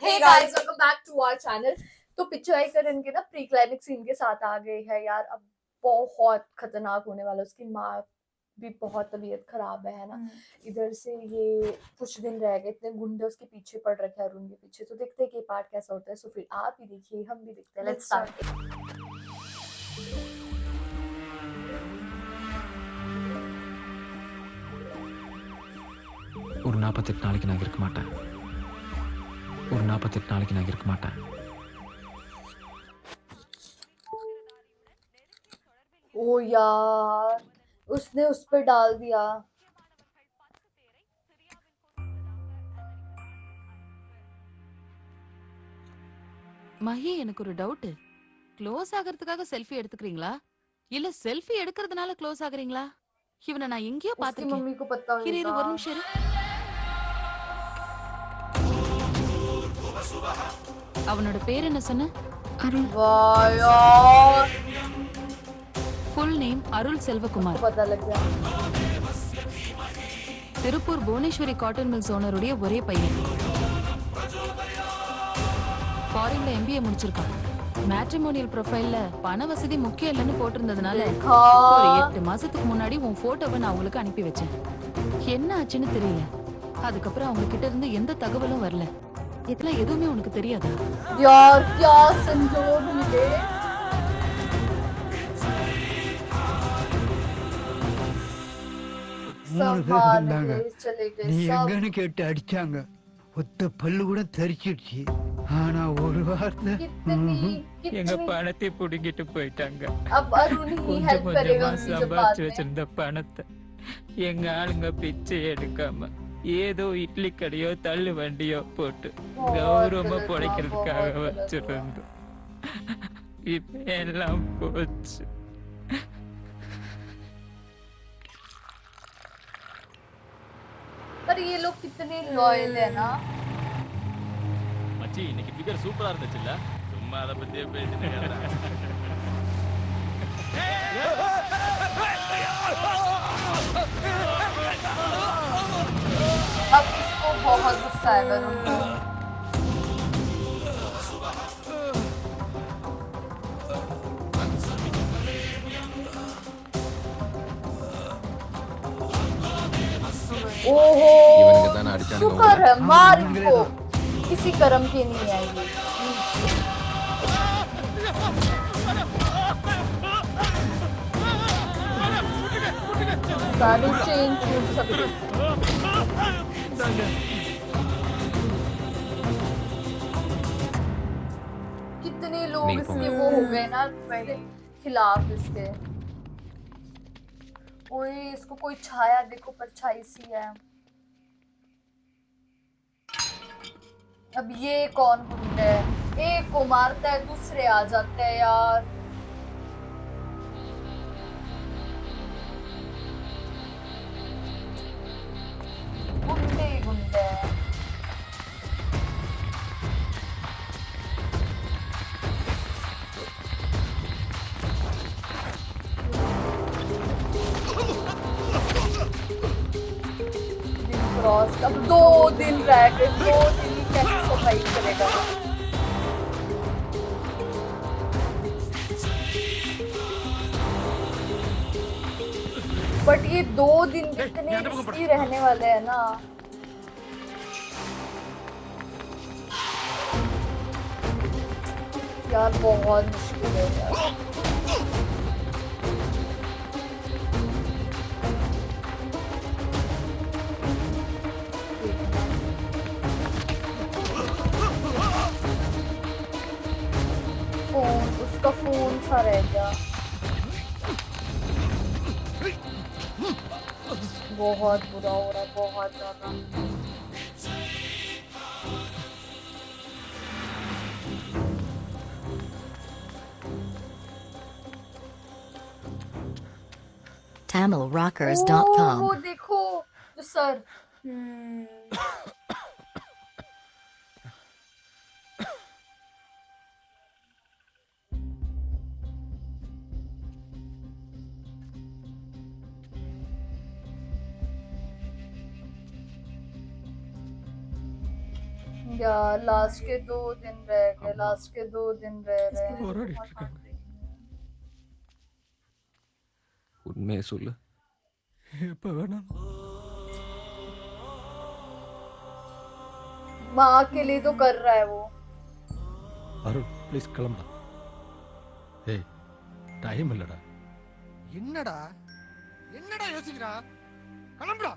Hey guys, welcome back to our channel. तो पिक्चराई करण के ना प्री क्लाइमेक्स सीन के साथ आ गए हैं यार. अब बहुत खतरनाक होने वाला. उसकी माँ भी बहुत तबीयत खराब है ना. इधर से ये कुछ दिन रह गए, इतने गुंडे उसके पीछे पड़ रखे हैं अरुण के पीछे. तो देखते हैं कि पार्ट कैसा होता है. सो फिर आप भी देखिए, हम भी देखते हैं. Let's start. ஒரு 48 நாளைக்கு நான் இருக்க மாட்டேன். ஒரு 48 நாளைக்கு நான் இருக்க மாட்டேன். ओ यार, उसने उस पे डाल दिया. மஹி, எனக்கு ஒரு டவுட். க்ளோஸ் ஆகிறதுக்காக செல்ஃபி எடுத்துக்கிறீங்களா இல்ல செல்ஃபி எடுக்கிறதுனால க்ளோஸ் ஆகுறீங்களா? இவனை நான் எங்கேயோ उसकी பாத்திருக்கேன். मम्मी को पता இரு होगा. ஒரு நிமிஷம் இரு. அவனோட பேர் என்ன சொன்ன? அருள். वाह यार, ஃபுல் நேம் அருள் செல்வகுமார். उसको पता लग गया. திருப்பூர் புவனேஸ்வரி காட்டன் மில்ஸ் ஓனருடைய ஒரே பையன். ஃபாரின்ல MBA முடிச்சிருக்கான். மேட்ரிமோனியல் ப்ரொஃபைல்ல பண வசதி முக்கியம் இல்லைன்னு போட்டிருந்ததுனால देखा ஒரு 8 மாசத்துக்கு முன்னாடி உன் போட்டோவை நான் அவங்களுக்கு அனுப்பி வச்சேன். என்ன ஆச்சுன்னு தெரியல. அதுக்கப்புறம் அவங்க கிட்ட இருந்து எந்த தகவலும் வரல. இதெல்லாம் எதுவுமே உனக்கு தெரியாதா? यार, क्या संजोग मिले. மூணு सब பேர் मार வந்தாங்க. गए, चले गए நீ सब. எங்கன்னு கேட்டு அடிச்சாங்க. ஒத்த பல்லு கூட தரிச்சிடுச்சு. ஆனா ஒரு வார்த்தை कितनी எங்க कितनी பணத்தை புடுங்கிட்டு போயிட்டாங்க. अब अरुण ही கொஞ்சம் हेल्प करेगा கொஞ்சமா उनकी जब बाद சம்பாதிச்சு में. வச்சிருந்த பணத்தை எங்க ஆளுங்க பிச்சை எடுக்காம ஏதோ இட்லி கடையோ தள்ளு வண்டியோ போட்டு बहुत கௌரவமா गलत हुआ, பொழைக்கிறதுக்காக बहुत गलत हुआ. வச்சிருந்தோம். இப்ப எல்லாம் போச்சு. पर ये लोग कितने लॉयल है ना. மச்சி இன்னைக்கு பிகர் சூப்பரா இருந்துச்சுல்ல. சும்மா அத பத்தியே பேசிட்டு இருக்கறா. अब इसको बहुत गुस्सा आएगा अरुण को. ओहो, இவனுக்கு தானே அடிச்சானுங்க शुक्र है, हाँ, मार मंगले इनको. किसी कर्म के नहीं है ये. सारी चेन छूट सकती. कितने लोग नहीं इसके पहुंच। वो हो गए ना पहले खिलाफ इसके. ओए, इसको कोई छाया देखो, परछाई सी है. अब ये कौन गुंडा है. एक को मारता है, दूसरे आ जाते हैं यार. गुंडे ही गुंडे हैं. दिन क्रॉस, अब 2 दिन रह गए. 2 दिन ही कैसे सरवाइव करेगा. बट ये 2 दिन इतने रिस्की रहने वाले हैं ना. यार बहुत मुश्किल है यार. फोन, उसका फोन सा रह गया. बहुत बुरा हो रहा है, बहुत ज्यादा. TamilRockers.com. वो देखो जो सर. यार लास्ट के 2 दिन रह गए, लास्ट के 2 दिन रह रहे हैं। போராடிட்டு बहुत இருக்காங்க. heartbreaking है। உண்மையை சொல்லு. எப்ப வேணாலும் माँ के लिए तो कर रहा है वो। அருண் ப்ளீஸ் கிளம்புடா. ஏய் டைம் இல்லடா. என்னடா என்னடா யோசிக்கிறா? கிளம்புடா.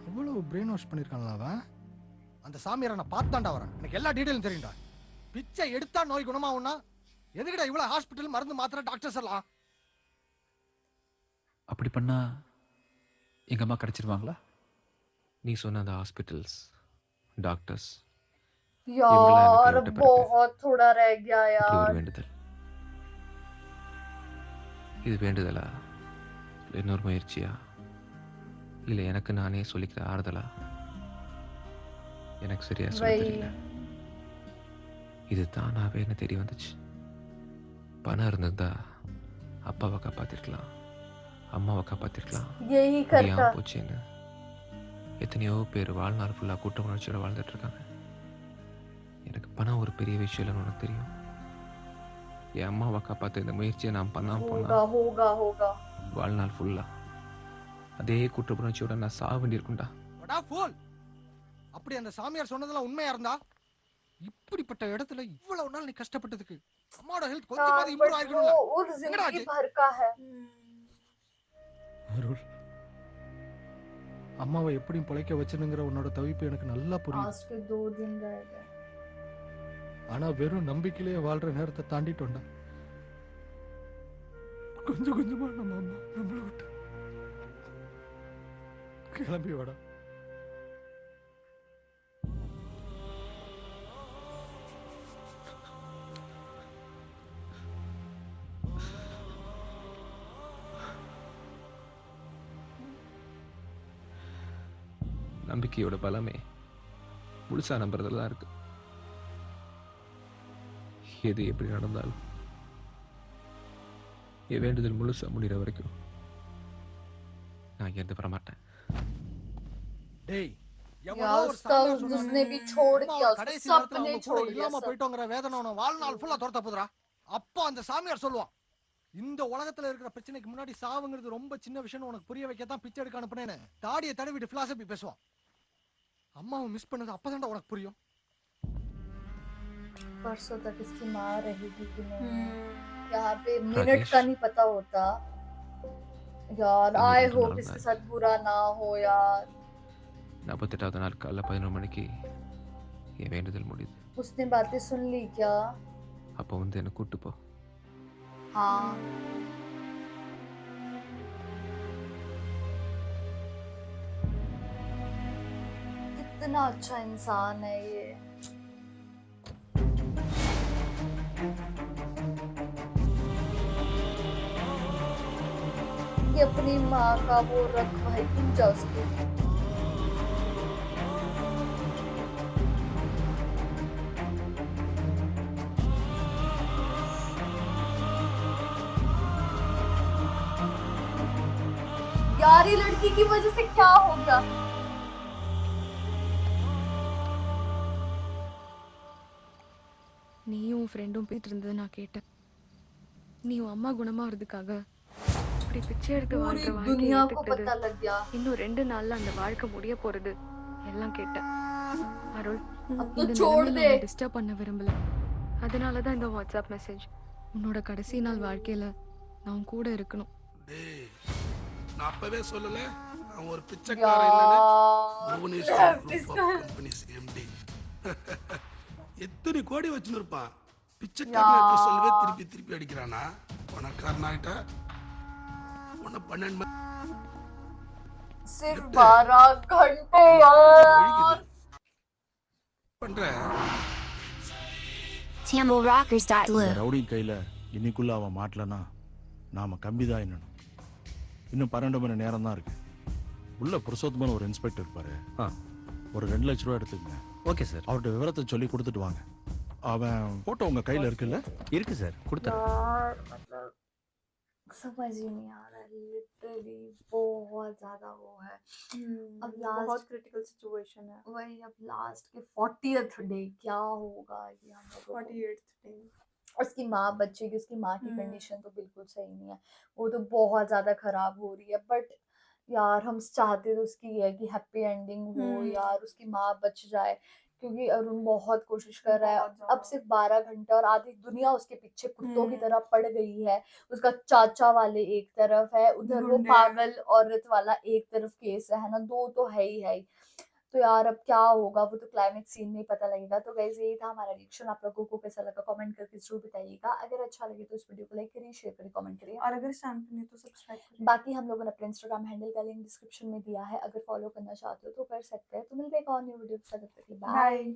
அவ்வளவு பிரெயின் வாஷ் பண்ணிருக்கான்ல அவன். அந்த சாமியாரை நான் பார்த்தாண்டா வரேன். எனக்கு எல்லா டீடைலும் தெரியும்டா. பிச்சை எடுத்தா நோய் குணமாகும்னா எதுக்குடா இவ்வளவு ஹாஸ்பிட்டல் மருந்து மாத்திரை டாக்டர்ஸ் எல்லாம்? அப்படி பண்ணா எங்க அம்மா கிடைச்சிருவாங்களா? நீ சொன்ன அந்த ஹாஸ்பிட்டல்ஸ், டாக்டர்ஸ், यार விட்டு பிறகு बहुत थोड़ा रह गया இப்படி ஒரு यार। வேண்டுதல். இது வேண்டுதலா, இல்லை இன்னொரு முயற்சியா, இல்லை எனக்கு நானே சொல்லிக்கிற ஆறுதலா? எனக்கு சரியா சொல்ல वही தெரியல. இது தானாவே என்ன தெரிய வந்துச்சு. பணம் இருந்திருந்தா அப்பாவை காப்பாத்திருக்கலாம், அம்மாவை காப்பாத்திருக்கலாம். यही முடியாம करता। போச்சேன்னு எத்தனையோ பேர் வாழ்நாள் ஃபுல்லா கூட்ட உணர்ச்சியோட வாழ்ந்துட்டு இருக்காங்க. எனக்கு பணம் ஒரு பெரிய விஷயம் இல்லைன்னு உனக்கு தெரியும். என் அம்மாவை காப்பாத்த இந்த முயற்சியை நான் பண்ணாம போனா होगा होगा होगा। வாழ்நாள் ஃபுல்லா அதே குற்ற உணர்ச்சியோட நான் சாக வேண்டியிருக்கும்டா. வடா ஃபூல். அப்படி அந்த சாமியார் சொன்னதெல்லாம் உண்மையா இருந்தா இப்படிப்பட்ட இடத்துல இவ்வளவு நாள் நீ கஷ்டப்பட்டதுக்கு அம்மாவோட ஹெல்த் கொஞ்சமாவது हाँ, இம்ப்ரூவ் but ஆயிருக்கணும்ல. वो और जिंदगी भर का है। அருள் அம்மாவை எப்படியும் பிழைக்க வச்சுனுங்கிற உன்னோட தவிப்பு எனக்கு நல்லா புரியுது. आज के 2 दिन रह गए। ஆனா வெறும் நம்பிக்கையிலேயே வாழ்ற நேரத்தை தாண்டிட்டோம்டா. கொஞ்சம் கொஞ்சமா நம்ம அம்மா நம்மளை விட்டு கிளம்பி வாடா. நம்பிக்கையோட பலமே முழுசா நம்புறதுல தான் இருக்கு. எது எப்படி நடந்தாலும் என் வேண்டுதல் முழுசா முடிகிற வரைக்கும் நான் இங்க இருந்து வரமாட்டேன். டேய் எவனோ यार ஒரு उसका சாமியார் சொன்னானே, उसने भी छोड़ அம்மாவோட दिया, उसके கடைசி நேரத்துல सपने அவங்க கூட छोड़ दिया இல்லாம सब। போயிட்டோங்கிற வேதனை அவனை வாழ்நாள் ஃபுல்லா துரத்த போதுடா. அப்போ அந்த சாமியார் சொல்லுவான், இந்த உலகத்துல இருக்கிற பிரச்சனைக்கு முன்னாடி சாவுங்கிறது ரொம்ப சின்ன விஷயம் உனக்கு புரிய வைக்கத்தான் பிச்சை எடுக்க அனுப்புனேன்னு தாடியை தடவிட்டு பிலாசபி பேசுவான். அம்மாவை மிஸ் பண்ணது அப்பதான்டா உனக்கு புரியும். परसों तक इसकी माँ रहेगी कि नहीं, यहाँ पे मिनट राजेश। का नहीं पता होता यार। अभी आई तो होप नाम इसके है। साथ बुरा ना हो यार। 48வது நாள் காலைல 11 மணிக்கு என் வேண்டுதல் முடியுது. उसने बातें सुन ली क्या? அப்போ வந்து என்னை கூட்டு போ. हाँ कितना अच्छा इंसान है ये। ये अपनी माँ का वो रखवाली क्यों जा उसके। यार ये लड़की की वजह से क्या हो गया? நீயும் உன் ஃப்ரெண்டும் போயிட்டு இருந்தது நான் கேட்டேன். நீ உன் அம்மா குணமாகிறதுக்காக இப்படி பிச்சை எடுத்து पूरी வாழ்ற வாழ்க்கையை दुनिया को ஏத்துக்கிட்டது, पता लग गया। இன்னும் 2 நாள்ல அந்த வாழ்க்கை முடிய போறது எல்லாம் கேட்டேன். அருள், अब तो இந்த छोड़ நிலைமையில दे। உன்னை டிஸ்டர்ப் பண்ண விரும்பல. அதனாலதான் இந்த வாட்ஸ்அப் மெசேஜ். உன்னோட கடைசி நாள் வாழ்க்கையில நான் உன் கூட இருக்கணும். டேய், நான் அப்பவே சொல்லல அவன் ஒரு பிச்சைக்காரன் இல்லைன்னு. Bhuvaneswar group of companies MD. எத்தனை கோடி வச்சுன்னு இருப்பான். பிச்சைக்காரன் இருக்க சொல்லவே திருப்பி திருப்பி அடிக்கிறானா? பணக்காரன் ஆயிட்டா உன்னை 12 सिर्फ 12 घंटे यार। பண்ற இந்த ரவுடி கையில இன்னைக்குள்ள அவன் மாட்டலனா நாம கம்பிதான் என்னணும். இன்னும் 12 மணி நேரம் தான் இருக்கு. உள்ள புருஷோத்தமன் ஒரு இன்ஸ்பெக்டர் இருப்பாரு. ஒரு 2 லட்ச ரூபா எடுத்துக்கங்க. Okay sir. அவர்கிட்ட விவரத்தை சொல்லி கொடுத்துட்டு வாங்க. அவன் போட்டோ உங்க கையில இருக்குல்ல? இருக்கு சார், கொடுத்தா. यार मतलब समझ ही नहीं आ रहा है, लिटरली बहुत ज्यादा वो है। अब लास्ट बहुत क्रिटिकल सिचुएशन है। वही, अब लास्ट के 40th डे क्या होगा ये हम लोगों को। 48th day. उसकी माँ बच्चे की, उसकी माँ की हम्म। कंडीशन तो बिल्कुल सही नहीं है, वो तो बहुत ज्यादा खराब हो रही है। बट यार हम चाहते तो उसकी ये है कि हैप्पी एंडिंग हो यार, उसकी माँ बच जाए, क्योंकि अरुण बहुत कोशिश कर रहा है। बहुत ज्यादा। अब सिर्फ 12 घंटे और आधी दुनिया उसके पीछे कुत्तों की हम्म। तरह पड़ गई है। उसका चाचा वाले एक तरफ है, उधर वो गुंडे। पागल औरत वाला एक तरफ केस है ना, दो तो है ही है ही। तो यार अब क्या होगा वो तो क्लाइमेक्स सीन में ही पता लगेगा। तो गाइस यही था हमारा रिएक्शन, आप लोगों को कैसा लगा कमेंट करके जरूर बताइएगा। अगर अच्छा लगे तो इस वीडियो को लाइक करिए, शेयर करिए, कमेंट करिए। और अगर चैनल पे नहीं तो सब्सक्राइब करिए। बाकी हम लोगों ने अपने इंस्टाग्राम हैंडल का लिंक डिस्क्रिप्शन में दिया है, अगर फॉलो करना चाहते हो तो कर सकते हैं। तो मिलते हैं एक और न्यू वीडियो के साथ, तब तक के लिए बाय। बाय।